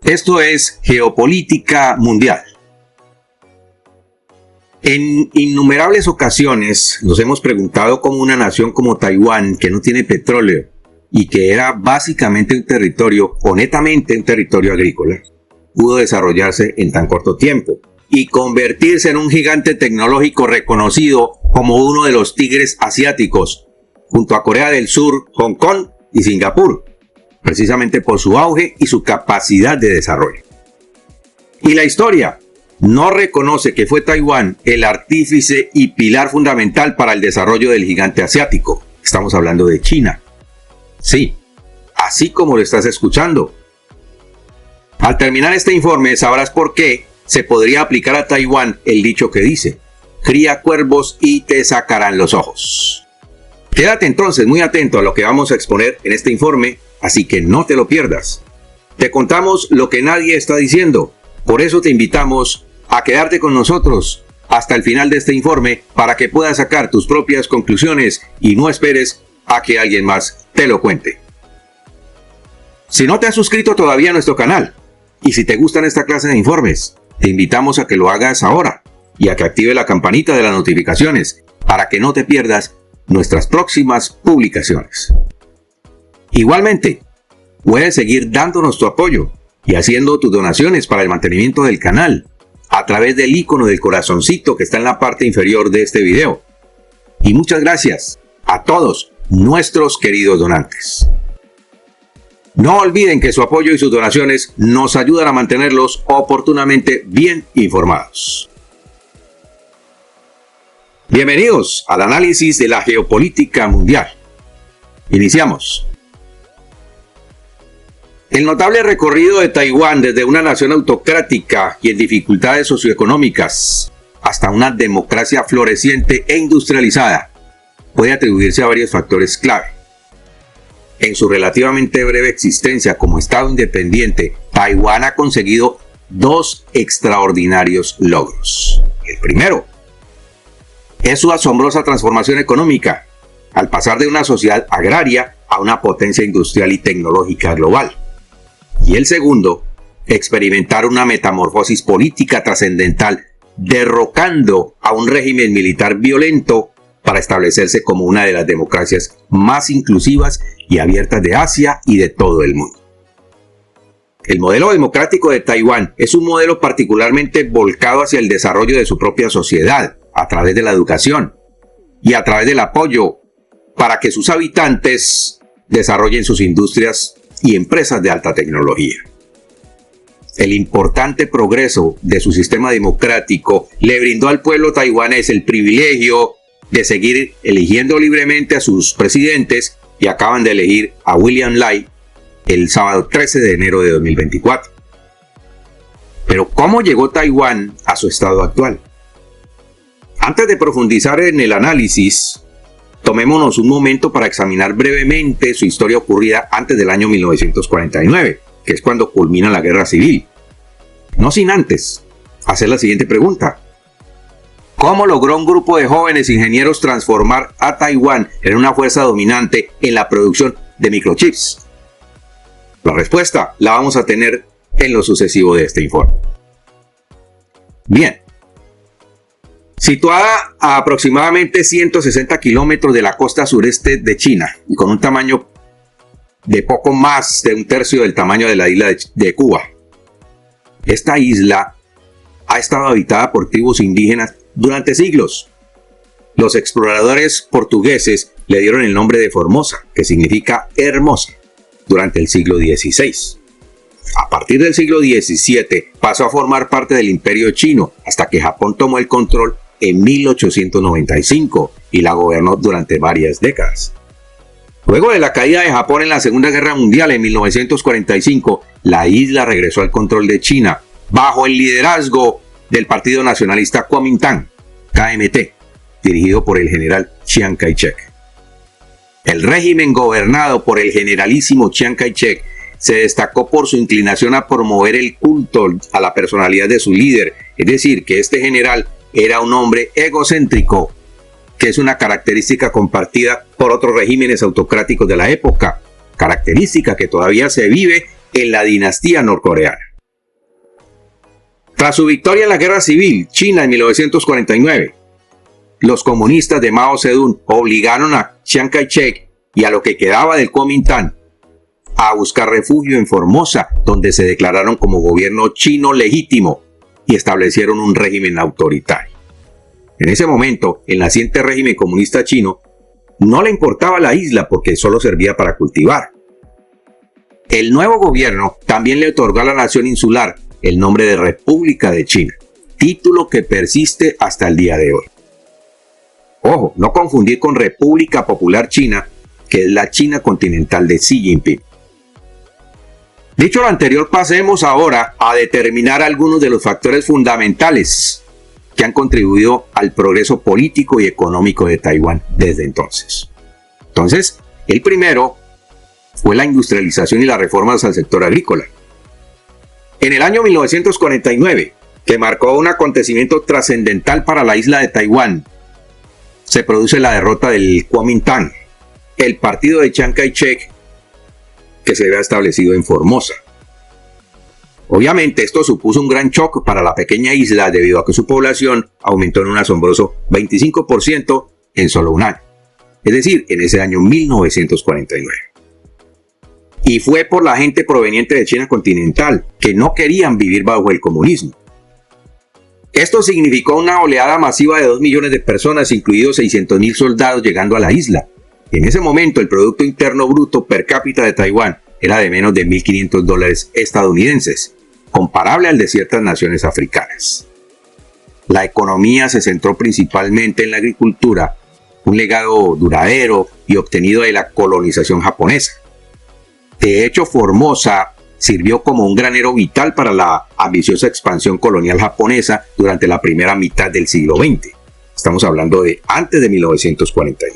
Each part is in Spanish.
Esto es Geopolítica Mundial. En innumerables ocasiones nos hemos preguntado cómo una nación como Taiwán, que no tiene petróleo y que era básicamente un territorio, o netamente un territorio agrícola, pudo desarrollarse en tan corto tiempo y convertirse en un gigante tecnológico reconocido como uno de los tigres asiáticos, junto a Corea del Sur, Hong Kong y Singapur, precisamente por su auge y su capacidad de desarrollo. Y la historia no reconoce que fue Taiwán el artífice y pilar fundamental para el desarrollo del gigante asiático. Estamos hablando de China. Sí, así como lo estás escuchando. Al terminar este informe sabrás por qué se podría aplicar a Taiwán el dicho que dice: cría cuervos y te sacarán los ojos. Quédate entonces muy atento a lo que vamos a exponer en este informe, así que no te lo pierdas. Te contamos lo que nadie está diciendo, por eso te invitamos a quedarte con nosotros hasta el final de este informe para que puedas sacar tus propias conclusiones y no esperes a que alguien más te lo cuente. Si no te has suscrito todavía a nuestro canal y si te gustan esta clase de informes, te invitamos a que lo hagas ahora y a que active la campanita de las notificaciones para que no te pierdas nuestras próximas publicaciones. Igualmente, puedes seguir dándonos tu apoyo y haciendo tus donaciones para el mantenimiento del canal a través del icono del corazoncito que está en la parte inferior de este video. Y muchas gracias a todos nuestros queridos donantes. No olviden que su apoyo y sus donaciones nos ayudan a mantenerlos oportunamente bien informados. Bienvenidos al análisis de la geopolítica mundial. Iniciamos. El notable recorrido de Taiwán desde una nación autocrática y en dificultades socioeconómicas hasta una democracia floreciente e industrializada puede atribuirse a varios factores clave. En su relativamente breve existencia como Estado independiente, Taiwán ha conseguido dos extraordinarios logros. El primero es su asombrosa transformación económica, al pasar de una sociedad agraria a una potencia industrial y tecnológica global. Y el segundo, experimentar una metamorfosis política trascendental, derrocando a un régimen militar violento para establecerse como una de las democracias más inclusivas y abiertas de Asia y de todo el mundo. El modelo democrático de Taiwán es un modelo particularmente volcado hacia el desarrollo de su propia sociedad, a través de la educación y a través del apoyo para que sus habitantes desarrollen sus industrias y empresas de alta tecnología. El importante progreso de su sistema democrático le brindó al pueblo taiwanés el privilegio de seguir eligiendo libremente a sus presidentes y acaban de elegir a William Lai el sábado 13 de enero de 2024. Pero ¿cómo llegó Taiwán a su estado actual? Antes de profundizar en el análisis, tomémonos un momento para examinar brevemente su historia ocurrida antes del año 1949, que es cuando culmina la guerra civil. No sin antes hacer la siguiente pregunta: ¿cómo logró un grupo de jóvenes ingenieros transformar a Taiwán en una fuerza dominante en la producción de microchips? La respuesta la vamos a tener en lo sucesivo de este informe. Bien. Situada a aproximadamente 160 kilómetros de la costa sureste de China y con un tamaño de poco más de un tercio del tamaño de la isla de Cuba. Esta isla ha estado habitada por tribus indígenas durante siglos. Los exploradores portugueses le dieron el nombre de Formosa, que significa hermosa, durante el siglo XVI. A partir del siglo XVII pasó a formar parte del Imperio Chino hasta que Japón tomó el control en 1895 y la gobernó durante varias décadas. Luego de la caída de Japón en la Segunda Guerra Mundial en 1945, la isla regresó al control de China bajo el liderazgo del Partido Nacionalista Kuomintang, KMT, dirigido por el general Chiang Kai-shek. El régimen gobernado por el generalísimo Chiang Kai-shek se destacó por su inclinación a promover el culto a la personalidad de su líder, es decir, que este general era un hombre egocéntrico, que es una característica compartida por otros regímenes autocráticos de la época, característica que todavía se vive en la dinastía norcoreana. Tras su victoria en la Guerra Civil China en 1949, los comunistas de Mao Zedong obligaron a Chiang Kai-shek y a lo que quedaba del Kuomintang a buscar refugio en Formosa, donde se declararon como gobierno chino legítimo y establecieron un régimen autoritario. En ese momento, el naciente régimen comunista chino no le importaba la isla porque solo servía para cultivar. El nuevo gobierno también le otorgó a la nación insular el nombre de República de China, título que persiste hasta el día de hoy. Ojo, no confundir con República Popular China, que es la China continental de Xi Jinping. Dicho lo anterior, pasemos ahora a determinar algunos de los factores fundamentales que han contribuido al progreso político y económico de Taiwán desde entonces. Entonces, el primero fue la industrialización y las reformas al sector agrícola. En el año 1949, que marcó un acontecimiento trascendental para la isla de Taiwán, se produce la derrota del Kuomintang, el partido de Chiang Kai-shek que se había establecido en Formosa. Obviamente esto supuso un gran shock para la pequeña isla debido a que su población aumentó en un asombroso 25% en solo un año, es decir, en ese año 1949. Y fue por la gente proveniente de China continental, que no querían vivir bajo el comunismo. Esto significó una oleada masiva de 2 millones de personas, incluidos 600,000 soldados llegando a la isla. En ese momento el Producto Interno Bruto per cápita de Taiwán era de menos de $1,500 estadounidenses, comparable al de ciertas naciones africanas. La economía se centró principalmente en la agricultura, un legado duradero y obtenido de la colonización japonesa. De hecho, Formosa sirvió como un granero vital para la ambiciosa expansión colonial japonesa durante la primera mitad del siglo XX. Estamos hablando de antes de 1949.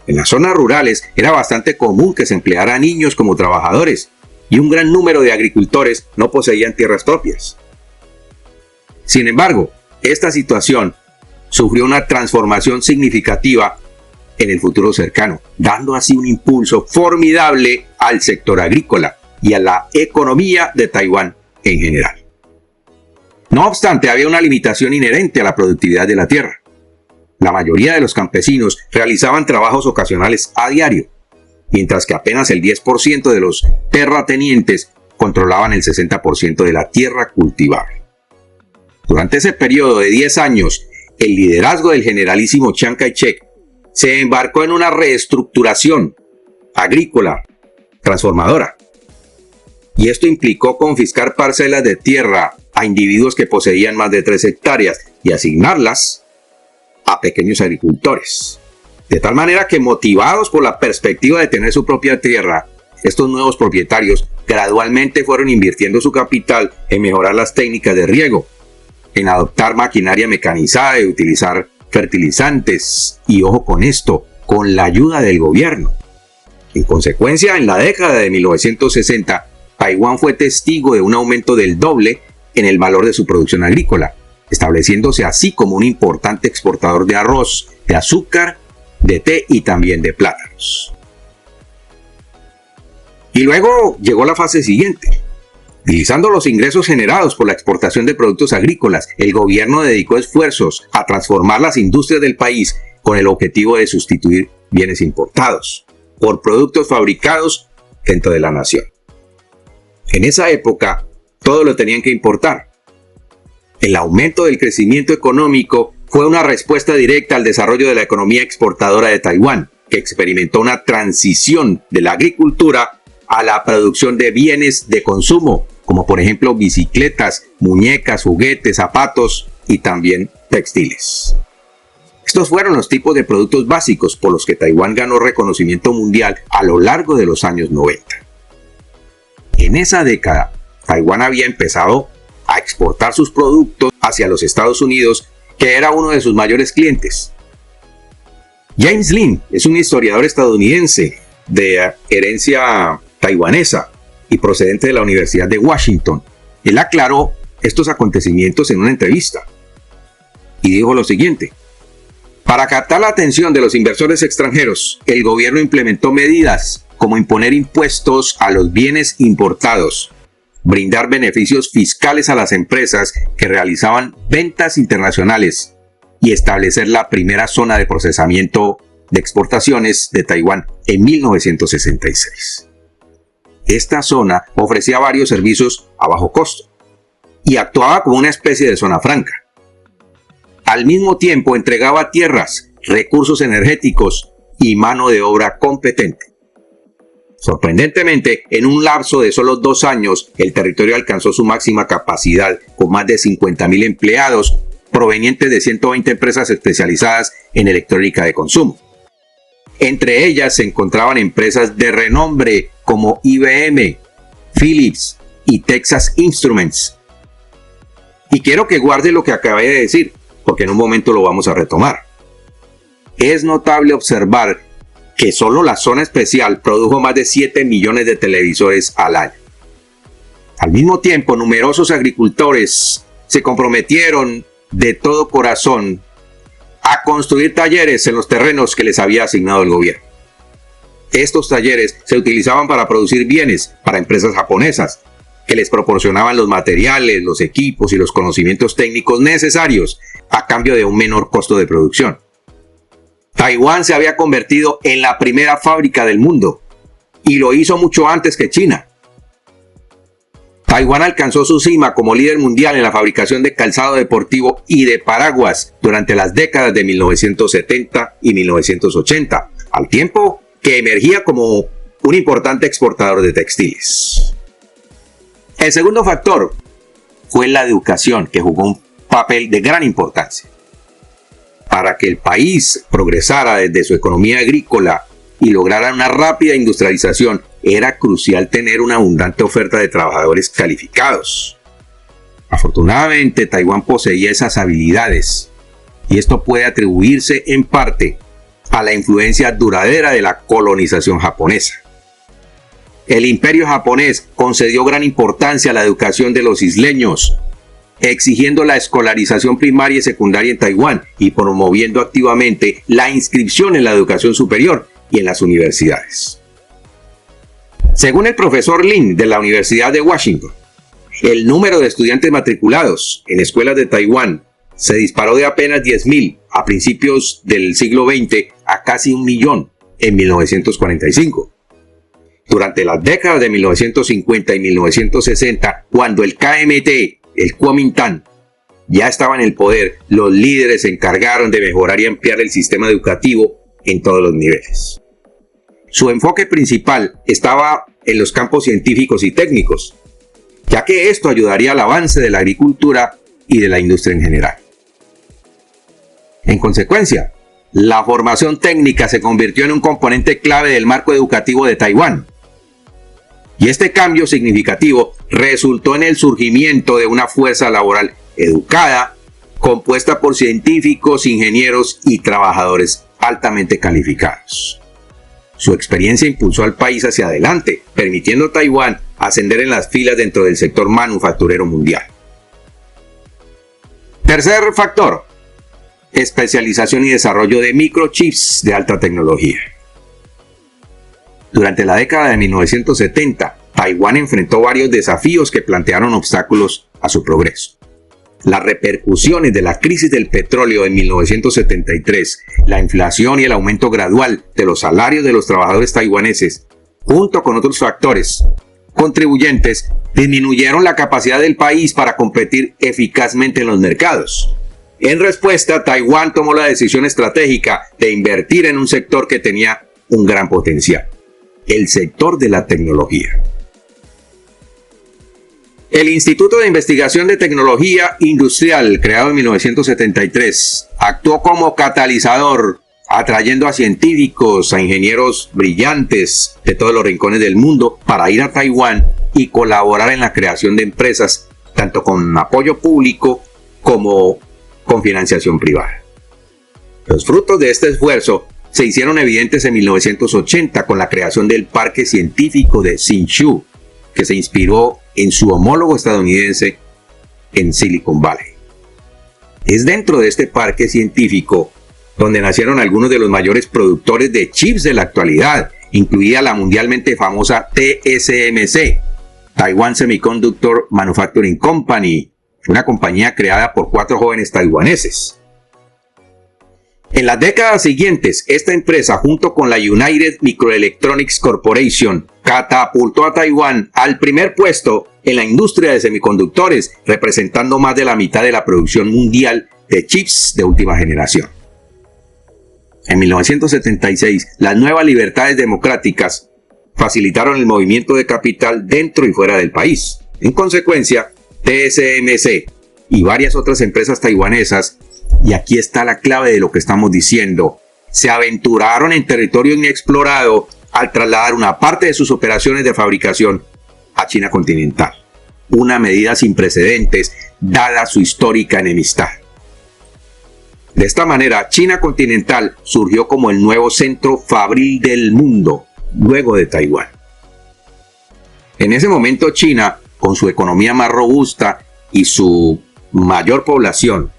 En las zonas rurales era bastante común que se empleara a niños como trabajadores y un gran número de agricultores no poseían tierras propias. Sin embargo, esta situación sufrió una transformación significativa en el futuro cercano, dando así un impulso formidable al sector agrícola y a la economía de Taiwán en general. No obstante, había una limitación inherente a la productividad de la tierra. La mayoría de los campesinos realizaban trabajos ocasionales a diario, mientras que apenas el 10% de los terratenientes controlaban el 60% de la tierra cultivable. Durante ese periodo de 10 años, el liderazgo del generalísimo Chiang Kai-shek se embarcó en una reestructuración agrícola transformadora. Y esto implicó confiscar parcelas de tierra a individuos que poseían más de 3 hectáreas y asignarlas a pequeños agricultores. De tal manera que, motivados por la perspectiva de tener su propia tierra, estos nuevos propietarios gradualmente fueron invirtiendo su capital en mejorar las técnicas de riego, en adoptar maquinaria mecanizada y utilizar fertilizantes, y ojo con esto, con la ayuda del gobierno. En consecuencia, en la década de 1960, Taiwán fue testigo de un aumento del doble en el valor de su producción agrícola, estableciéndose así como un importante exportador de arroz, de azúcar, de té y también de plátanos. Y luego llegó la fase siguiente. Utilizando los ingresos generados por la exportación de productos agrícolas, el gobierno dedicó esfuerzos a transformar las industrias del país con el objetivo de sustituir bienes importados por productos fabricados dentro de la nación. En esa época, todo lo tenían que importar. El aumento del crecimiento económico fue una respuesta directa al desarrollo de la economía exportadora de Taiwán, que experimentó una transición de la agricultura a la producción de bienes de consumo, como por ejemplo bicicletas, muñecas, juguetes, zapatos y también textiles. Estos fueron los tipos de productos básicos por los que Taiwán ganó reconocimiento mundial a lo largo de los años 90. En esa década, Taiwán había empezado a exportar sus productos hacia los Estados Unidos, que era uno de sus mayores clientes. James Lin es un historiador estadounidense de herencia taiwanesa y procedente de la Universidad de Washington. Él aclaró estos acontecimientos en una entrevista y dijo lo siguiente: para captar la atención de los inversores extranjeros, el gobierno implementó medidas como imponer impuestos a los bienes importados, brindar beneficios fiscales a las empresas que realizaban ventas internacionales y establecer la primera zona de procesamiento de exportaciones de Taiwán en 1966. Esta zona ofrecía varios servicios a bajo costo y actuaba como una especie de zona franca. Al mismo tiempo entregaba tierras, recursos energéticos y mano de obra competente. Sorprendentemente, en un lapso de solo 2 años, el territorio alcanzó su máxima capacidad con más de 50.000 empleados provenientes de 120 empresas especializadas en electrónica de consumo. Entre ellas se encontraban empresas de renombre como IBM, Philips y Texas Instruments. Y quiero que guarde lo que acabé de decir, porque en un momento lo vamos a retomar. Es notable observar que solo la zona especial produjo más de 7 millones de televisores al año. Al mismo tiempo, numerosos agricultores se comprometieron de todo corazón a construir talleres en los terrenos que les había asignado el gobierno. Estos talleres se utilizaban para producir bienes para empresas japonesas, que les proporcionaban los materiales, los equipos y los conocimientos técnicos necesarios a cambio de un menor costo de producción. Taiwán se había convertido en la primera fábrica del mundo y lo hizo mucho antes que China. Taiwán alcanzó su cima como líder mundial en la fabricación de calzado deportivo y de paraguas durante las décadas de 1970 y 1980, al tiempo que emergía como un importante exportador de textiles. El segundo factor fue la educación, que jugó un papel de gran importancia. Para que el país progresara desde su economía agrícola y lograra una rápida industrialización, era crucial tener una abundante oferta de trabajadores calificados. Afortunadamente, Taiwán poseía esas habilidades, y esto puede atribuirse en parte a la influencia duradera de la colonización japonesa. El imperio japonés concedió gran importancia a la educación de los isleños, exigiendo la escolarización primaria y secundaria en Taiwán y promoviendo activamente la inscripción en la educación superior y en las universidades. Según el profesor Lin de la Universidad de Washington, el número de estudiantes matriculados en escuelas de Taiwán se disparó de apenas 10.000 a principios del siglo XX a casi 1 millón en 1945. Durante las décadas de 1950 y 1960, cuando el KMT, el Kuomintang, ya estaba en el poder, los líderes se encargaron de mejorar y ampliar el sistema educativo en todos los niveles. Su enfoque principal estaba en los campos científicos y técnicos, ya que esto ayudaría al avance de la agricultura y de la industria en general. En consecuencia, la formación técnica se convirtió en un componente clave del marco educativo de Taiwán. Y este cambio significativo resultó en el surgimiento de una fuerza laboral educada, compuesta por científicos, ingenieros y trabajadores altamente calificados. Su experiencia impulsó al país hacia adelante, permitiendo a Taiwán ascender en las filas dentro del sector manufacturero mundial. Tercer factor: especialización y desarrollo de microchips de alta tecnología. Durante la década de 1970, Taiwán enfrentó varios desafíos que plantearon obstáculos a su progreso. Las repercusiones de la crisis del petróleo en 1973, la inflación y el aumento gradual de los salarios de los trabajadores taiwaneses, junto con otros factores contribuyentes, disminuyeron la capacidad del país para competir eficazmente en los mercados. En respuesta, Taiwán tomó la decisión estratégica de invertir en un sector que tenía un gran potencial: el sector de la tecnología. El Instituto de Investigación de Tecnología Industrial, creado en 1973, actuó como catalizador, atrayendo a científicos, a ingenieros brillantes de todos los rincones del mundo para ir a Taiwán y colaborar en la creación de empresas, tanto con apoyo público como con financiación privada. Los frutos de este esfuerzo se hicieron evidentes en 1980 con la creación del Parque Científico de Hsinchu, que se inspiró en su homólogo estadounidense en Silicon Valley. Es dentro de este parque científico donde nacieron algunos de los mayores productores de chips de la actualidad, incluida la mundialmente famosa TSMC, Taiwan Semiconductor Manufacturing Company, una compañía creada por 4 jóvenes taiwaneses. En las décadas siguientes, esta empresa, junto con la United Microelectronics Corporation, catapultó a Taiwán al primer puesto en la industria de semiconductores, representando más de la mitad de la producción mundial de chips de última generación. En 1976, las nuevas libertades democráticas facilitaron el movimiento de capital dentro y fuera del país. En consecuencia, TSMC y varias otras empresas taiwanesas, y aquí está la clave de lo que estamos diciendo, se aventuraron en territorio inexplorado al trasladar una parte de sus operaciones de fabricación a China continental. Una medida sin precedentes dada su histórica enemistad. De esta manera, China continental surgió como el nuevo centro fabril del mundo, luego de Taiwán. En ese momento China, con su economía más robusta y su mayor población,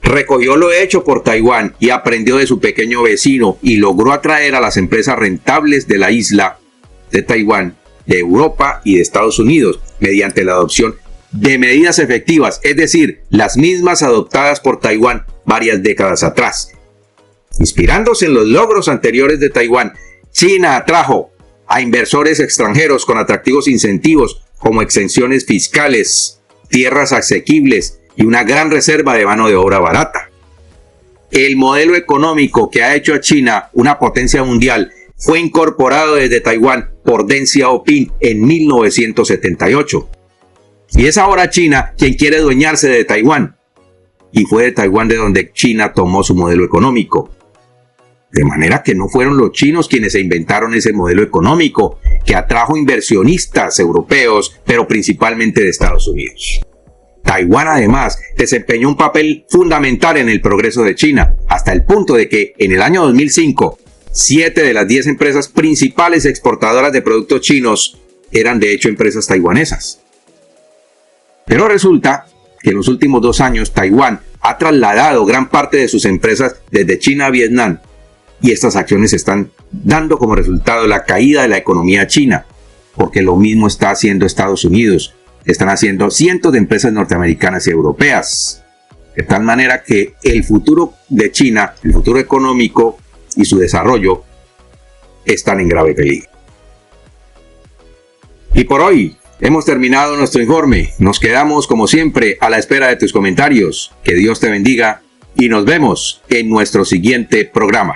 recogió lo hecho por Taiwán y aprendió de su pequeño vecino y logró atraer a las empresas rentables de la isla de Taiwán, de Europa y de Estados Unidos, mediante la adopción de medidas efectivas, es decir, las mismas adoptadas por Taiwán varias décadas atrás. Inspirándose en los logros anteriores de Taiwán, China atrajo a inversores extranjeros con atractivos incentivos como exenciones fiscales, tierras asequibles y una gran reserva de mano de obra barata. El modelo económico que ha hecho a China una potencia mundial fue incorporado desde Taiwán por Deng Xiaoping en 1978. Y es ahora China quien quiere adueñarse de Taiwán. Y fue de Taiwán de donde China tomó su modelo económico. De manera que no fueron los chinos quienes se inventaron ese modelo económico que atrajo inversionistas europeos, pero principalmente de Estados Unidos. Taiwán además desempeñó un papel fundamental en el progreso de China, hasta el punto de que en el año 2005, 7 de las 10 empresas principales exportadoras de productos chinos eran de hecho empresas taiwanesas. Pero resulta que en los últimos 2 años Taiwán ha trasladado gran parte de sus empresas desde China a Vietnam, y estas acciones están dando como resultado la caída de la economía china, porque lo mismo está haciendo Estados Unidos, están haciendo cientos de empresas norteamericanas y europeas, de tal manera que el futuro de China, el futuro económico y su desarrollo están en grave peligro. Y por hoy hemos terminado nuestro informe. Nos quedamos como siempre a la espera de tus comentarios. Que Dios te bendiga y nos vemos en nuestro siguiente programa.